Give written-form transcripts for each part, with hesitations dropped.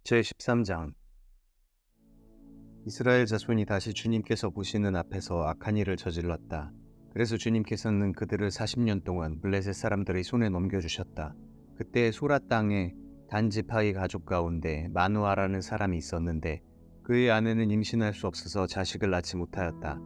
제13장. 이스라엘 자손이 다시 주님께서 보시는 앞에서 악한 일을 저질렀다. 그래서 주님께서는 그들을 40년 동안 블레셋 사람들의 손에 넘겨주셨다. 그때 소라 땅에 단지파의 가족 가운데 마누아라는 사람이 있었는데 그의 아내는 임신할 수 없어서 자식을 낳지 못하였다.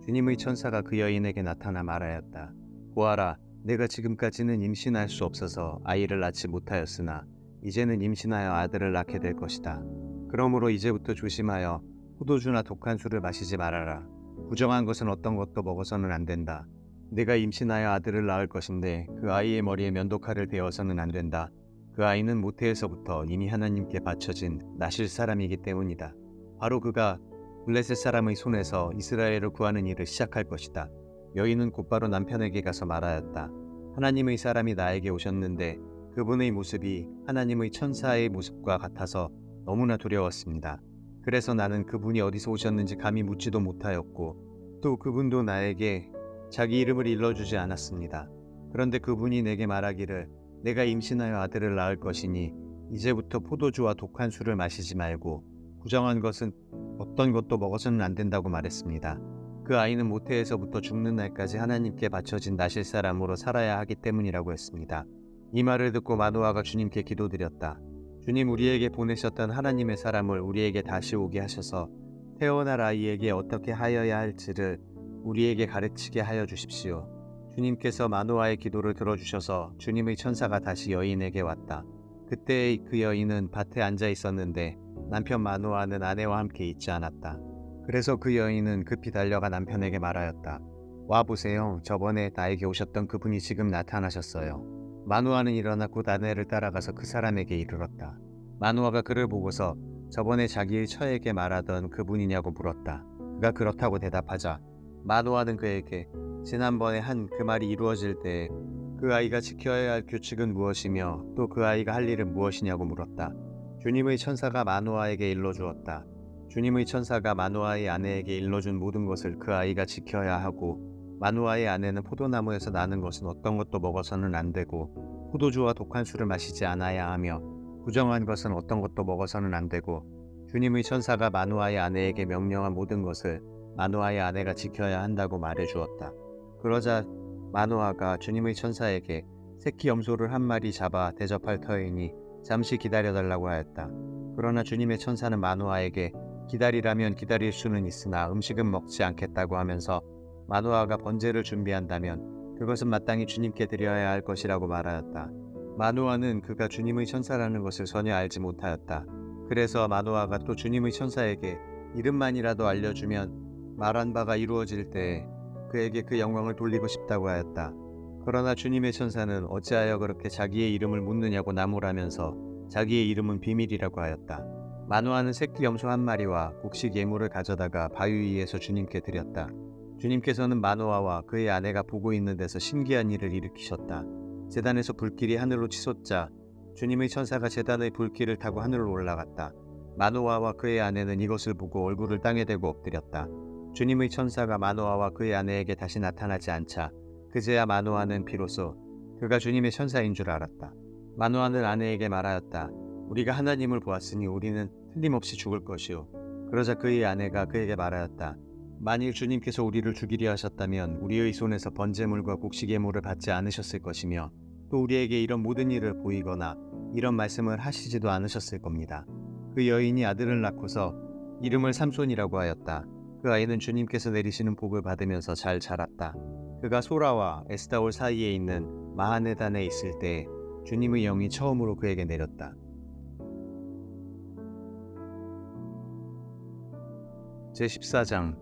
주님의 천사가 그 여인에게 나타나 말하였다. 보아라, 내가 지금까지는 임신할 수 없어서 아이를 낳지 못하였으나 이제는 임신하여 아들을 낳게 될 것이다. 그러므로 이제부터 조심하여 포도주나 독한 술을 마시지 말아라. 부정한 것은 어떤 것도 먹어서는 안 된다. 내가 임신하여 아들을 낳을 것인데 그 아이의 머리에 면도칼을 대어서는 안 된다. 그 아이는 모태에서부터 이미 하나님께 바쳐진 나실 사람이기 때문이다. 바로 그가 블레셋 사람의 손에서 이스라엘을 구하는 일을 시작할 것이다. 여인은 곧바로 남편에게 가서 말하였다. 하나님의 사람이 나에게 오셨는데 그분의 모습이 하나님의 천사의 모습과 같아서 너무나 두려웠습니다. 그래서 나는 그분이 어디서 오셨는지 감히 묻지도 못하였고 또 그분도 나에게 자기 이름을 일러주지 않았습니다. 그런데 그분이 내게 말하기를 내가 임신하여 아들을 낳을 것이니 이제부터 포도주와 독한 술을 마시지 말고 부정한 것은 어떤 것도 먹어서는 안 된다고 말했습니다. 그 아이는 모태에서부터 죽는 날까지 하나님께 바쳐진 나실 사람으로 살아야 하기 때문이라고 했습니다. 이 말을 듣고 마노아가 주님께 기도드렸다. 주님, 우리에게 보내셨던 하나님의 사람을 우리에게 다시 오게 하셔서 태어날 아이에게 어떻게 하여야 할지를 우리에게 가르치게 하여 주십시오. 주님께서 마노아의 기도를 들어주셔서 주님의 천사가 다시 여인에게 왔다. 그때 그 여인은 밭에 앉아 있었는데 남편 마노아는 아내와 함께 있지 않았다. 그래서 그 여인은 급히 달려가 남편에게 말하였다. 와 보세요. 저번에 나에게 오셨던 그분이 지금 나타나셨어요. 마누아는 일어나 곧 아내를 따라가서 그 사람에게 이르렀다. 마누아가 그를 보고서 저번에 자기의 처에게 말하던 그분이냐고 물었다. 그가 그렇다고 대답하자 마누아는 그에게 지난번에 한 그 말이 이루어질 때 그 아이가 지켜야 할 규칙은 무엇이며 또 그 아이가 할 일은 무엇이냐고 물었다. 주님의 천사가 마누아에게 일러주었다. 주님의 천사가 마누아의 아내에게 일러준 모든 것을 그 아이가 지켜야 하고 마누아의 아내는 포도나무에서 나는 것은 어떤 것도 먹어서는 안 되고 포도주와 독한 술을 마시지 않아야 하며 부정한 것은 어떤 것도 먹어서는 안 되고 주님의 천사가 마누아의 아내에게 명령한 모든 것을 마누아의 아내가 지켜야 한다고 말해 주었다. 그러자 마누아가 주님의 천사에게 새끼 염소를 한 마리 잡아 대접할 터이니 잠시 기다려달라고 하였다. 그러나 주님의 천사는 마누아에게 기다리라면 기다릴 수는 있으나 음식은 먹지 않겠다고 하면서 마누아가 번제를 준비한다면 그것은 마땅히 주님께 드려야 할 것이라고 말하였다. 마누아는 그가 주님의 천사라는 것을 전혀 알지 못하였다. 그래서 마누아가 또 주님의 천사에게 이름만이라도 알려주면 말한 바가 이루어질 때 그에게 그 영광을 돌리고 싶다고 하였다. 그러나 주님의 천사는 어찌하여 그렇게 자기의 이름을 묻느냐고 나무라면서 자기의 이름은 비밀이라고 하였다. 마누아는 새끼 염소 한 마리와 곡식 예물을 가져다가 바위 위에서 주님께 드렸다. 주님께서는 마노아와 그의 아내가 보고 있는 데서 신기한 일을 일으키셨다. 제단에서 불길이 하늘로 치솟자 주님의 천사가 제단의 불길을 타고 하늘로 올라갔다. 마노아와 그의 아내는 이것을 보고 얼굴을 땅에 대고 엎드렸다. 주님의 천사가 마노아와 그의 아내에게 다시 나타나지 않자 그제야 마노아는 비로소 그가 주님의 천사인 줄 알았다. 마노아는 아내에게 말하였다. 우리가 하나님을 보았으니 우리는 틀림없이 죽을 것이오. 그러자 그의 아내가 그에게 말하였다. 만일 주님께서 우리를 죽이려 하셨다면 우리의 손에서 번제물과 곡식예물을 받지 않으셨을 것이며 또 우리에게 이런 모든 일을 보이거나 이런 말씀을 하시지도 않으셨을 겁니다. 그 여인이 아들을 낳고서 이름을 삼손이라고 하였다. 그 아이는 주님께서 내리시는 복을 받으면서 잘 자랐다. 그가 소라와 에스다올 사이에 있는 마하네단에 있을 때 주님의 영이 처음으로 그에게 내렸다. 제14장.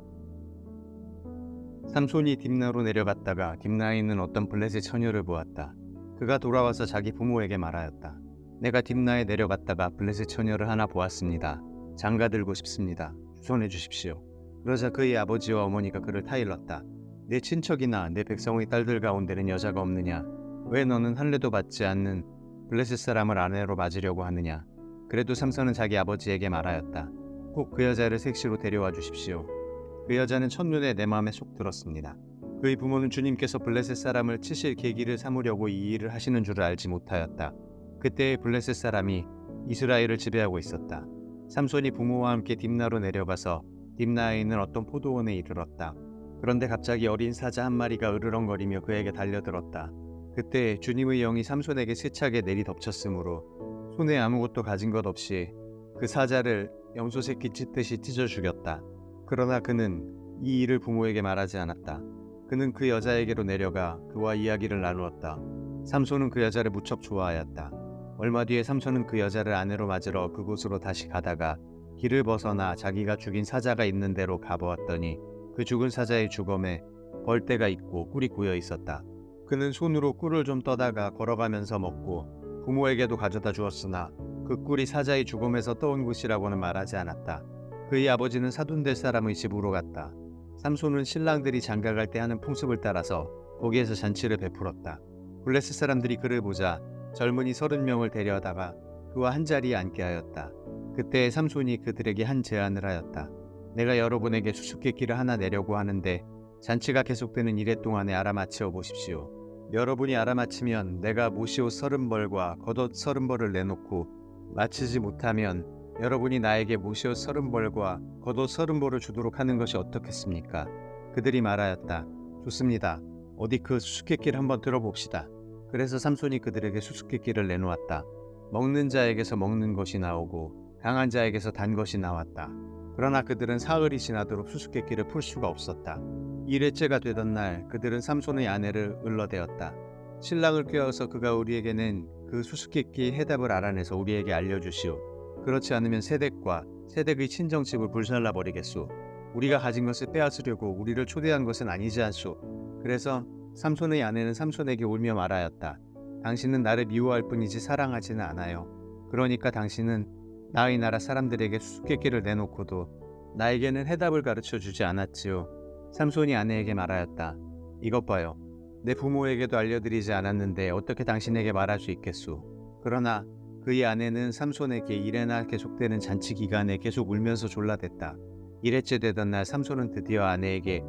삼손이 딥나로 내려갔다가 딥나에 있는 어떤 블레셋 처녀를 보았다. 그가 돌아와서 자기 부모에게 말하였다. 내가 딥나에 내려갔다가 블레셋 처녀를 하나 보았습니다. 장가 들고 싶습니다. 주선해 주십시오. 그러자 그의 아버지와 어머니가 그를 타일렀다. 내 친척이나 내 백성의 딸들 가운데는 여자가 없느냐? 왜 너는 할례도 받지 않는 블레셋 사람을 아내로 맞으려고 하느냐? 그래도 삼손은 자기 아버지에게 말하였다. 꼭 그 여자를 색시로 데려와 주십시오. 그 여자는 첫눈에 내 마음에 쏙 들었습니다. 그의 부모는 주님께서 블레셋 사람을 치실 계기를 삼으려고 이 일을 하시는 줄을 알지 못하였다. 그때 블레셋 사람이 이스라엘을 지배하고 있었다. 삼손이 부모와 함께 딥나로 내려가서 딥나에 있는 어떤 포도원에 이르렀다. 그런데 갑자기 어린 사자 한 마리가 으르렁거리며 그에게 달려들었다. 그때 주님의 영이 삼손에게 세차게 내리덮쳤으므로 손에 아무것도 가진 것 없이 그 사자를 염소 새끼 찢듯이 찢어 죽였다. 그러나 그는 이 일을 부모에게 말하지 않았다. 그는 그 여자에게로 내려가 그와 이야기를 나누었다. 삼손은 그 여자를 무척 좋아하였다. 얼마 뒤에 삼손은 그 여자를 아내로 맞으러 그곳으로 다시 가다가 길을 벗어나 자기가 죽인 사자가 있는 데로 가보았더니 그 죽은 사자의 주검에 벌떼가 있고 꿀이 고여 있었다. 그는 손으로 꿀을 좀 떠다가 걸어가면서 먹고 부모에게도 가져다 주었으나 그 꿀이 사자의 주검에서 떠온 것이라고는 말하지 않았다. 그의 아버지는 사돈될 사람의 집으로 갔다. 삼손은 신랑들이 장가갈 때 하는 풍습을 따라서 거기에서 잔치를 베풀었다. 블레셋 사람들이 그를 보자 젊은이 30명을 데려다가 그와 한자리에 앉게 하였다. 그때 삼손이 그들에게 한 제안을 하였다. 내가 여러분에게 수수께끼를 하나 내려고 하는데 잔치가 계속되는 이래 동안에 알아맞혀 보십시오. 여러분이 알아맞히면 내가 모시옷 30벌과 겉옷 30벌을 내놓고 맞히지 못하면 여러분이 나에게 모시옷 30벌과 겉옷 30벌을 주도록 하는 것이 어떻겠습니까? 그들이 말하였다. 좋습니다. 어디 그 수수께끼를 한번 들어봅시다. 그래서 삼손이 그들에게 수수께끼를 내놓았다. 먹는 자에게서 먹는 것이 나오고 강한 자에게서 단 것이 나왔다. 그러나 그들은 사흘이 지나도록 수수께끼를 풀 수가 없었다. 일회째가 되던 날 그들은 삼손의 아내를 을러대었다. 신랑을 꾀어서 그가 우리에게 낸 그 수수께끼의 해답을 알아내서 우리에게 알려주시오. 그렇지 않으면 세덱의 친정집을 불살라 버리겠소. 우리가 가진 것을 빼앗으려고 우리를 초대한 것은 아니지 않소. 그래서 삼손의 아내는 삼손에게 울며 말하였다. 당신은 나를 미워할 뿐이지 사랑하지는 않아요. 그러니까 당신은 나의 나라 사람들에게 수수께끼를 내놓고도 나에게는 해답을 가르쳐 주지 않았지요. 삼손이 아내에게 말하였다. 이것 봐요. 내 부모에게도 알려드리지 않았는데 어떻게 당신에게 말할 수 있겠소. 그러나 그의 아내는 삼손에게 이래나 계속되는 잔치 기간에 계속 울면서 졸라댔다. 일회째 되던 날 삼손은 드디어 아내에게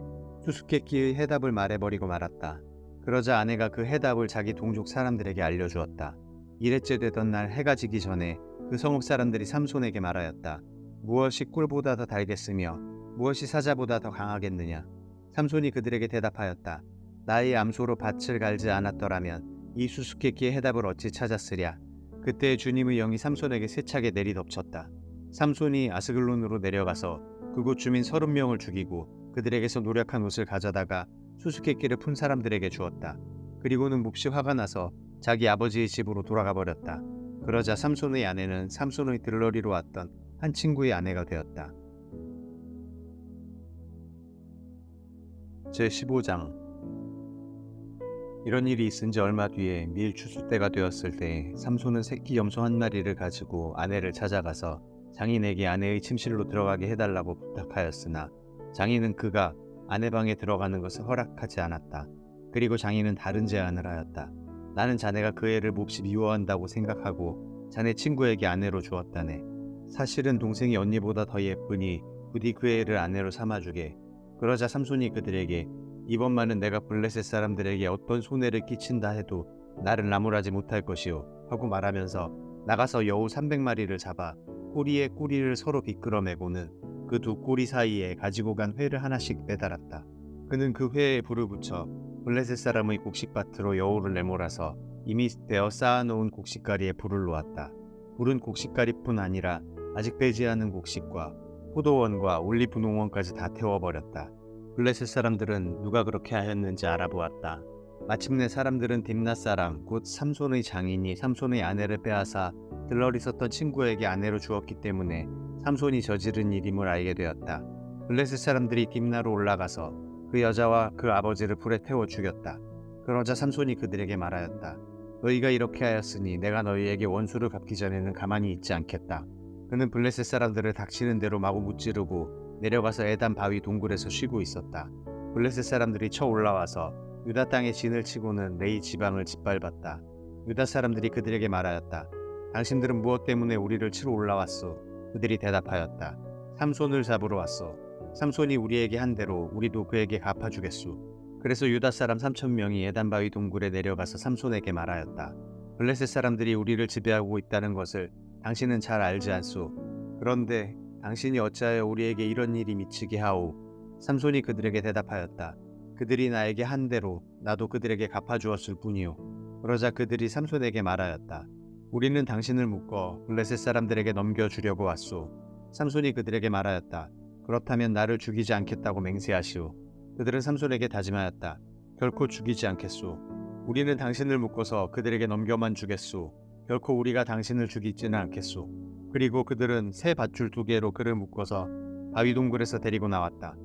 수수께끼의 해답을 말해버리고 말았다. 그러자 아내가 그 해답을 자기 동족 사람들에게 알려주었다. 일회째 되던 날 해가 지기 전에 그 성읍 사람들이 삼손에게 말하였다. 무엇이 꿀보다 더 달겠으며 무엇이 사자보다 더 강하겠느냐. 삼손이 그들에게 대답하였다. 나의 암소로 밭을 갈지 않았더라면 이 수수께끼의 해답을 어찌 찾았으랴. 그때 주님의 영이 삼손에게 세차게 내리덮쳤다. 삼손이 아스글론으로 내려가서 그곳 주민 30명을 죽이고 그들에게서 노력한 옷을 가져다가 수수께끼를 푼 사람들에게 주었다. 그리고는 몹시 화가 나서 자기 아버지의 집으로 돌아가 버렸다. 그러자 삼손의 아내는 삼손의 들러리로 왔던 한 친구의 아내가 되었다. 제15장. 이런 일이 있은 지 얼마 뒤에 밀 추수 때가 되었을 때 삼손은 새끼 염소 한 마리를 가지고 아내를 찾아가서 장인에게 아내의 침실로 들어가게 해달라고 부탁하였으나 장인은 그가 아내 방에 들어가는 것을 허락하지 않았다. 그리고 장인은 다른 제안을 하였다. 나는 자네가 그 애를 몹시 미워한다고 생각하고 자네 친구에게 아내로 주었다네. 사실은 동생이 언니보다 더 예쁘니 부디 그 애를 아내로 삼아주게. 그러자 삼손이 그들에게 이번만은 내가 블레셋 사람들에게 어떤 손해를 끼친다 해도 나를 나무라지 못할 것이오 하고 말하면서 나가서 여우 300마리를 잡아 꼬리에 꼬리를 서로 비끄러매고는 그 두 꼬리 사이에 가지고 간 회를 하나씩 매달았다. 그는 그 회에 불을 붙여 블레셋 사람의 곡식밭으로 여우를 내몰아서 이미 되어 쌓아놓은 곡식가리에 불을 놓았다. 불은 곡식가리뿐 아니라 아직 배지 않은 곡식과 포도원과 올리브 농원까지 다 태워버렸다. 블레셋 사람들은 누가 그렇게 하였는지 알아보았다. 마침내 사람들은 딥낫 사람 곧 삼손의 장인이 삼손의 아내를 빼앗아 들러리 썼던 친구에게 아내로 주었기 때문에 삼손이 저지른 일임을 알게 되었다. 블레셋 사람들이 딥나로 올라가서 그 여자와 그 아버지를 불에 태워 죽였다. 그러자 삼손이 그들에게 말하였다. 너희가 이렇게 하였으니 내가 너희에게 원수를 갚기 전에는 가만히 있지 않겠다. 그는 블레셋 사람들을 닥치는 대로 마구 무찌르고 내려가서 에단 바위 동굴에서 쉬고 있었다. 블레셋 사람들이 쳐 올라와서 유다 땅에 진을 치고는 레이 지방을 짓밟았다. 유다 사람들이 그들에게 말하였다. 당신들은 무엇 때문에 우리를 치러 올라왔소? 그들이 대답하였다. 삼손을 잡으러 왔소. 삼손이 우리에게 한 대로 우리도 그에게 갚아주겠소. 그래서 유다 사람 3,000명이 에단 바위 동굴에 내려가서 삼손에게 말하였다. 블레셋 사람들이 우리를 지배하고 있다는 것을 당신은 잘 알지 않소. 그런데 당신이 어찌하여 우리에게 이런 일이 미치게 하오. 삼손이 그들에게 대답하였다. 그들이 나에게 한 대로 나도 그들에게 갚아주었을 뿐이요. 그러자 그들이 삼손에게 말하였다. 우리는 당신을 묶어 블레셋 사람들에게 넘겨주려고 왔소. 삼손이 그들에게 말하였다. 그렇다면 나를 죽이지 않겠다고 맹세하시오. 그들은 삼손에게 다짐하였다. 결코 죽이지 않겠소. 우리는 당신을 묶어서 그들에게 넘겨만 주겠소. 결코 우리가 당신을 죽이지는 않겠소. 그리고 그들은 새 밧줄 2개로 그를 묶어서 바위 동굴에서 데리고 나왔다.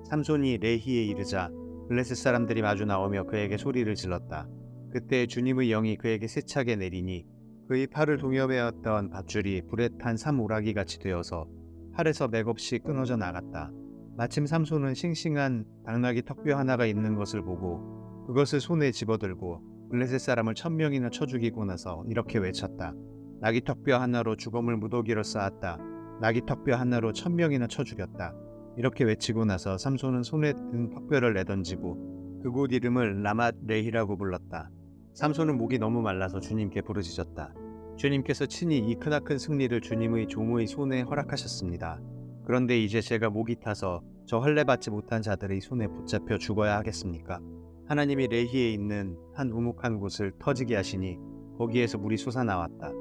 삼손이 레히에 이르자 블레셋 사람들이 마주 나오며 그에게 소리를 질렀다. 그때 주님의 영이 그에게 세차게 내리니 그의 팔을 동여매었던 밧줄이 불에 탄 사모라기 같이 되어서 팔에서 맥없이 끊어져 나갔다. 마침 삼손은 싱싱한 당나귀 턱뼈 하나가 있는 것을 보고 그것을 손에 집어들고 블레셋 사람을 1000명이나 쳐 죽이고 나서 이렇게 외쳤다. 나귀 턱뼈 하나로 주검을 무더기로 쌓았다. 나귀 턱뼈 하나로 1000명이나 쳐 죽였다. 이렇게 외치고 나서 삼손은 손에 든 턱뼈를 내던지고 그곳 이름을 라맛 레히라고 불렀다. 삼손은 목이 너무 말라서 주님께 부르짖었다. 주님께서 친히 이 크나큰 승리를 주님의 종의 손에 허락하셨습니다. 그런데 이제 제가 목이 타서 저 할례받지 못한 자들의 손에 붙잡혀 죽어야 하겠습니까? 하나님이 레히에 있는 한 우묵한 곳을 터지게 하시니 거기에서 물이 솟아나왔다.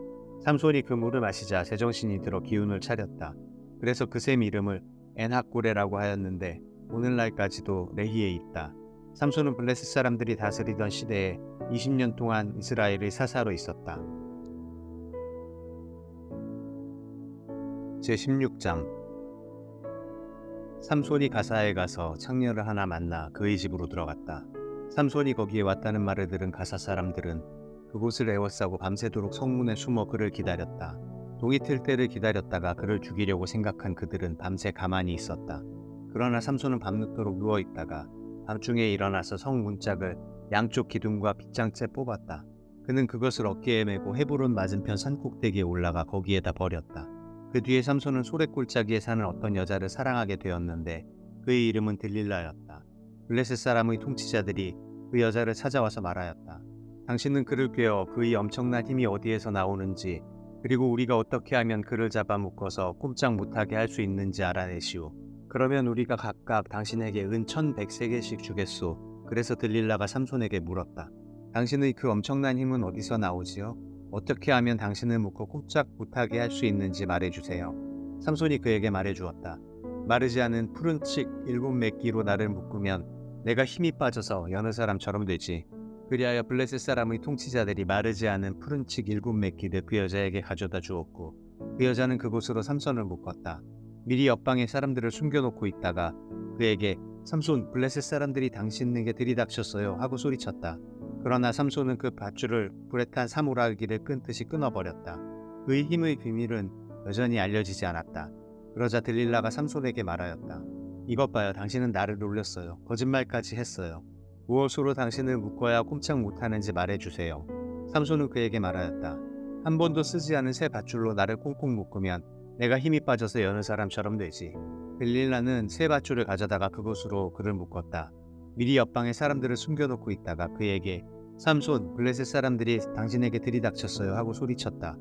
삼손이 그 물을 마시자 제정신이 들어 기운을 차렸다. 그래서 그 샘 이름을 엔학고레라고 하였는데 오늘날까지도 레히에 있다. 삼손은 블레셋 사람들이 다스리던 시대에 20년 동안 이스라엘의 사사로 있었다. 제16장 삼손이 가사에 가서 창녀를 하나 만나 그의 집으로 들어갔다. 삼손이 거기에 왔다는 말을 들은 가사 사람들은 그곳을 에워싸고 밤새도록 성문에 숨어 그를 기다렸다. 동이 틀 때를 기다렸다가 그를 죽이려고 생각한 그들은 밤새 가만히 있었다. 그러나 삼손은 밤늦도록 누워있다가 밤중에 일어나서 성 문짝을 양쪽 기둥과 빗장째 뽑았다. 그는 그것을 어깨에 메고 헤브론 맞은편 산꼭대기에 올라가 거기에다 버렸다. 그 뒤에 삼손은 소랫골짜기에 사는 어떤 여자를 사랑하게 되었는데 그의 이름은 들릴라였다. 블레셋 사람의 통치자들이 그 여자를 찾아와서 말하였다. 당신은 그를 꿰어 그의 엄청난 힘이 어디에서 나오는지 그리고 우리가 어떻게 하면 그를 잡아 묶어서 꼼짝 못하게 할 수 있는지 알아내시오. 그러면 우리가 각각 당신에게 은 1100세겔씩 주겠소. 그래서 들릴라가 삼손에게 물었다. 당신의 그 엄청난 힘은 어디서 나오지요? 어떻게 하면 당신을 묶어 꼼짝 못하게 할 수 있는지 말해주세요. 삼손이 그에게 말해주었다. 마르지 않은 푸른 칡 7매끼로 나를 묶으면 내가 힘이 빠져서 여느 사람처럼 되지. 그리하여 블레셋 사람의 통치자들이 마르지 않은 푸른 칡 7매끼를 그 여자에게 가져다 주었고 그 여자는 그곳으로 삼손을 묶었다. 미리 옆방에 사람들을 숨겨놓고 있다가 그에게 삼손 블레셋 사람들이 당신에게 들이닥쳤어요 하고 소리쳤다. 그러나 삼손은 그 밧줄을 불에 탄 사모라기를 끊듯이 끊어버렸다. 그의 힘의 비밀은 여전히 알려지지 않았다. 그러자 들릴라가 삼손에게 말하였다. 이것 봐요. 당신은 나를 놀렸어요. 거짓말까지 했어요. 무엇으로 당신을 묶어야 꼼짝 못하는지 말해주세요. 삼손은 그에게 말하였다. 한 번도 쓰지 않은 새 밧줄로 나를 꽁꽁 묶으면 내가 힘이 빠져서 여느 사람처럼 되지. 들릴라는 새 밧줄을 가져다가 그곳으로 그를 묶었다. 미리 옆방에 사람들을 숨겨놓고 있다가 그에게 삼손 블레셋 사람들이 당신에게 들이닥쳤어요 하고 소리쳤다.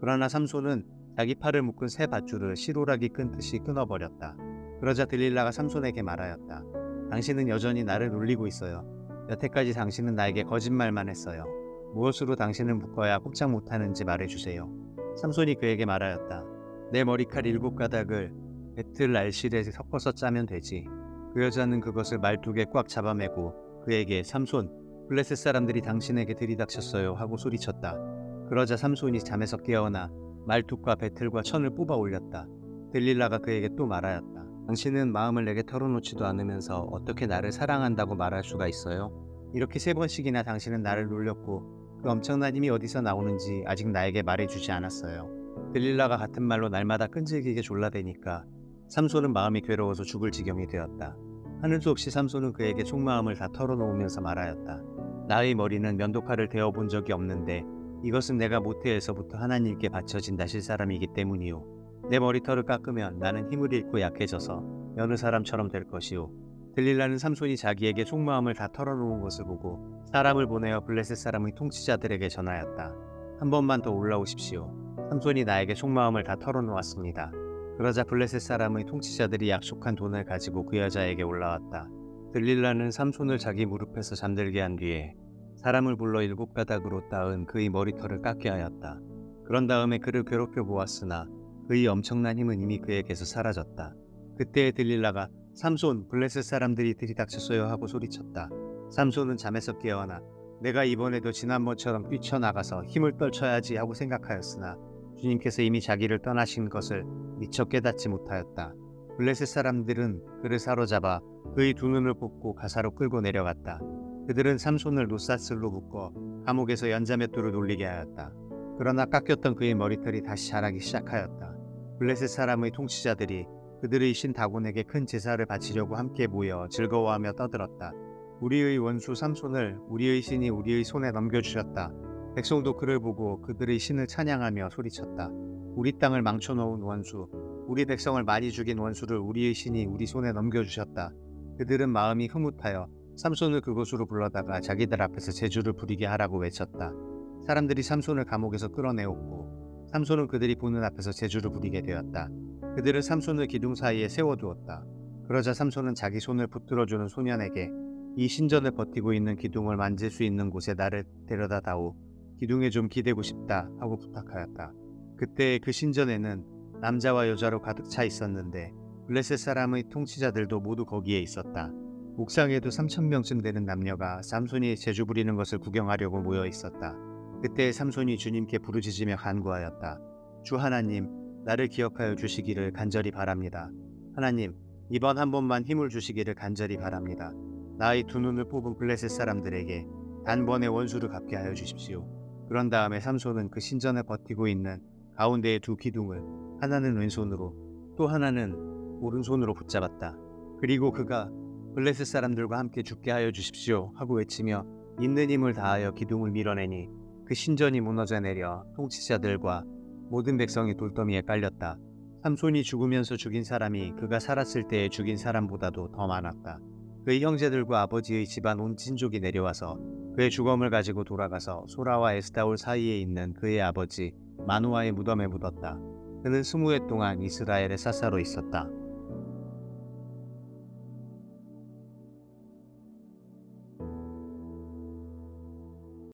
그러나 삼손은 자기 팔을 묶은 새 밧줄을 시로라기 끊듯이 끊어버렸다. 그러자 들릴라가 삼손에게 말하였다. 당신은 여전히 나를 놀리고 있어요. 여태까지 당신은 나에게 거짓말만 했어요. 무엇으로 당신을 묶어야 꼼짝 못하는지 말해주세요. 삼손이 그에게 말하였다. 내 머리칼 7가닥을 배틀 알실에 섞어서 짜면 되지. 그 여자는 그것을 말 2개 꽉 잡아매고 그에게 삼손 블레셋 사람들이 당신에게 들이닥쳤어요 하고 소리쳤다. 그러자 삼손이 잠에서 깨어나 말뚝과 배틀과 천을 뽑아 올렸다. 들릴라가 그에게 또 말하였다. 당신은 마음을 내게 털어놓지도 않으면서 어떻게 나를 사랑한다고 말할 수가 있어요? 이렇게 3번씩이나 당신은 나를 놀렸고 그 엄청난 힘이 어디서 나오는지 아직 나에게 말해주지 않았어요. 들릴라가 같은 말로 날마다 끈질기게 졸라대니까 삼손은 마음이 괴로워서 죽을 지경이 되었다. 하는 수 없이 삼손은 그에게 속마음을 다 털어놓으면서 말하였다. 나의 머리는 면도칼을 대어본 적이 없는데 이것은 내가 모태에서부터 하나님께 바쳐진 나실 사람이기 때문이요. 내 머리털을 깎으면 나는 힘을 잃고 약해져서 여느 사람처럼 될 것이요. 들릴라는 삼손이 자기에게 속마음을 다 털어놓은 것을 보고 사람을 보내어 블레셋 사람의 통치자들에게 전하였다. 한 번만 더 올라오십시오. 삼손이 나에게 속마음을 다 털어놓았습니다. 그러자 블레셋 사람의 통치자들이 약속한 돈을 가지고 그 여자에게 올라왔다. 들릴라는 삼손을 자기 무릎에서 잠들게 한 뒤에 사람을 불러 7가닥으로 따은 그의 머리털을 깎게 하였다. 그런 다음에 그를 괴롭혀 보았으나 그의 엄청난 힘은 이미 그에게서 사라졌다. 그때 들릴라가 삼손, 블레셋 사람들이 들이닥쳤어요 하고 소리쳤다. 삼손은 잠에서 깨어나 내가 이번에도 지난번처럼 뛰쳐나가서 힘을 떨쳐야지 하고 생각하였으나 주님께서 이미 자기를 떠나신 것을 미처 깨닫지 못하였다. 블레셋 사람들은 그를 사로잡아 그의 두 눈을 뽑고 가사로 끌고 내려갔다. 그들은 삼손을 노사슬로 묶어 감옥에서 연자맷돌을 돌리게 하였다. 그러나 깎였던 그의 머리털이 다시 자라기 시작하였다. 블레셋 사람의 통치자들이 그들의 신 다곤에게 큰 제사를 바치려고 함께 모여 즐거워하며 떠들었다. 우리의 원수 삼손을 우리의 신이 우리의 손에 넘겨주셨다. 백성도 그를 보고 그들의 신을 찬양하며 소리쳤다. 우리 땅을 망쳐놓은 원수, 우리 백성을 많이 죽인 원수를 우리의 신이 우리 손에 넘겨주셨다. 그들은 마음이 흐뭇하여 삼손을 그곳으로 불러다가 자기들 앞에서 제주를 부리게 하라고 외쳤다. 사람들이 삼손을 감옥에서 끌어내었고 삼손은 그들이 보는 앞에서 제주를 부리게 되었다. 그들은 삼손을 기둥 사이에 세워두었다. 그러자 삼손은 자기 손을 붙들어주는 소년에게 이 신전을 버티고 있는 기둥을 만질 수 있는 곳에 나를 데려다 다오. 기둥에 좀 기대고 싶다 하고 부탁하였다. 그때 그 신전에는 남자와 여자로 가득 차 있었는데 블레셋 사람의 통치자들도 모두 거기에 있었다. 옥상에도 3,000명쯤 되는 남녀가 삼손이 제주 부리는 것을 구경하려고 모여 있었다. 그때 삼손이 주님께 부르짖으며 간구하였다. 주 하나님, 나를 기억하여 주시기를 간절히 바랍니다. 하나님, 이번 한 번만 힘을 주시기를 간절히 바랍니다. 나의 두 눈을 뽑은 블레셋 사람들에게 단번에 원수를 갚게 하여 주십시오. 그런 다음에 삼손은 그 신전을 버티고 있는 가운데의 두 기둥을 하나는 왼손으로 또 하나는 오른손으로 붙잡았다. 그리고 그가 블레셋 사람들과 함께 죽게 하여 주십시오 하고 외치며 있는 힘을 다하여 기둥을 밀어내니 그 신전이 무너져 내려 통치자들과 모든 백성이 돌더미에 깔렸다. 삼손이 죽으면서 죽인 사람이 그가 살았을 때에 죽인 사람보다도 더 많았다. 그의 형제들과 아버지의 집안 온 친족이 내려와서 그의 주검을 가지고 돌아가서 소라와 에스다올 사이에 있는 그의 아버지 마누아의 무덤에 묻었다. 그는 20해 동안 이스라엘의 사사로 있었다.